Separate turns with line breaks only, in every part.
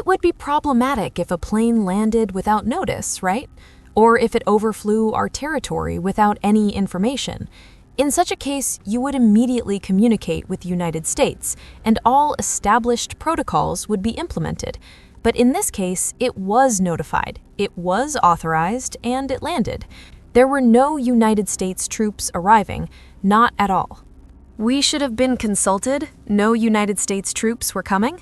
It would be problematic if a plane landed without notice, right? Or if it overflew our territory without any information. In such a case, you would immediately communicate with the United States, and all established protocols would be implemented. But in this case, it was notified, it was authorized, and it landed. There were no United States troops arriving, not at all. We should have been consulted? No United States troops were coming?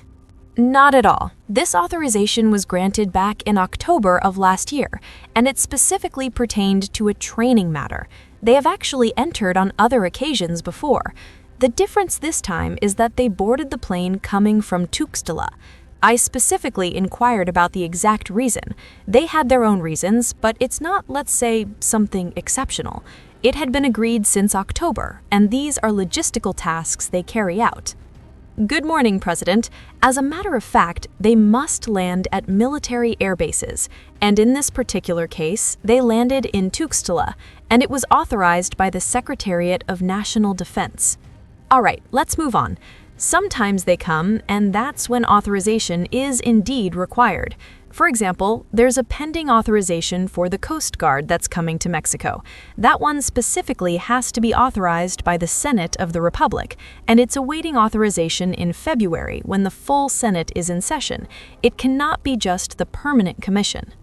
Not at all. This authorization was granted back in October of last year, and it specifically pertained to a training matter. They have actually entered on other occasions before. The difference this time is that they boarded the plane coming from Tuxtla. I specifically inquired about the exact reason. They had their own reasons, but it's not, let's say, something exceptional. It had been agreed since October, and these are logistical tasks they carry out. Good morning, President. As a matter of fact, they must land at military air bases, and in this particular case, they landed in Tuxtla, and it was authorized by the Secretariat of National Defense. All right, let's move on. Sometimes they come, and that's when authorization is indeed required. For example, there's a pending authorization for the Coast Guard that's coming to Mexico. That one specifically has to be authorized by the Senate of the Republic, and it's awaiting authorization in February when the full Senate is in session. It cannot be just the permanent commission.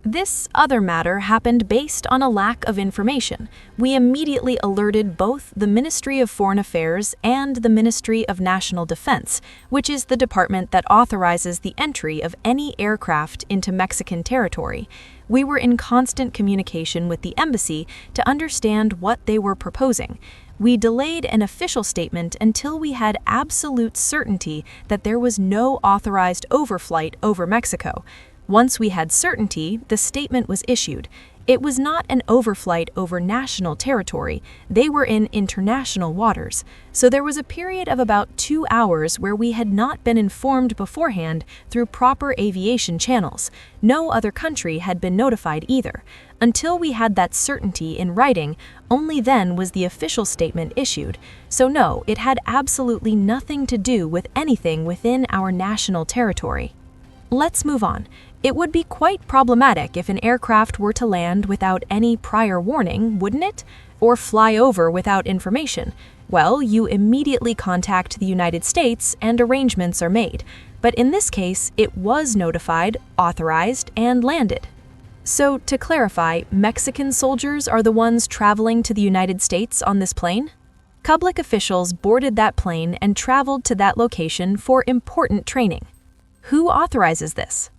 This other matter happened based on a lack of information. We immediately alerted both the Ministry of Foreign Affairs and the Ministry of National Defense, which is the department that authorizes the entry of any aircraft into Mexican territory. We were in constant communication with the embassy to understand what they were proposing. We delayed an official statement until we had absolute certainty that there was no authorized overflight over Mexico. Once we had certainty, the statement was issued. It was not an overflight over national territory. They were in international waters. So there was a period of about 2 hours where we had not been informed beforehand through proper aviation channels. No other country had been notified either. Until we had that certainty in writing, only then was the official statement issued. So no, it had absolutely nothing to do with anything within our national territory. Let's move on. It would be quite problematic if an aircraft were to land without any prior warning, wouldn't it? Or fly over without information. Well, you immediately contact the United States and arrangements are made. But in this case, it was notified, authorized, and landed. So, to clarify, Mexican soldiers are the ones traveling to the United States on this plane? Public officials boarded that plane and traveled to that location for important training. Who authorizes this?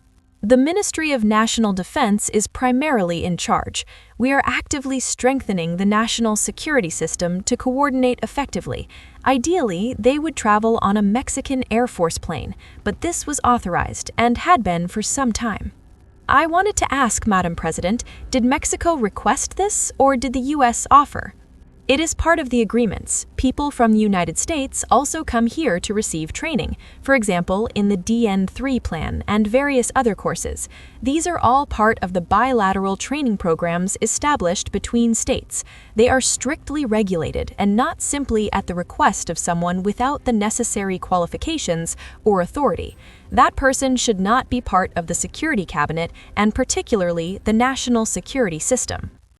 The Ministry of National Defense is primarily in charge. We are actively strengthening the national security system to coordinate effectively. Ideally, they would travel on a Mexican Air Force plane, but this was authorized and had been for some time. I wanted to ask, Madam President, did Mexico request this or did the U.S. offer? It is part of the agreements. People from the United States also come here to receive training, for example, in the DN3 plan and various other courses. These are all part of the bilateral training programs established between states. They are strictly regulated and not simply at the request of someone without the necessary qualifications or authority. That person should not be part of the security cabinet and particularly the national security system.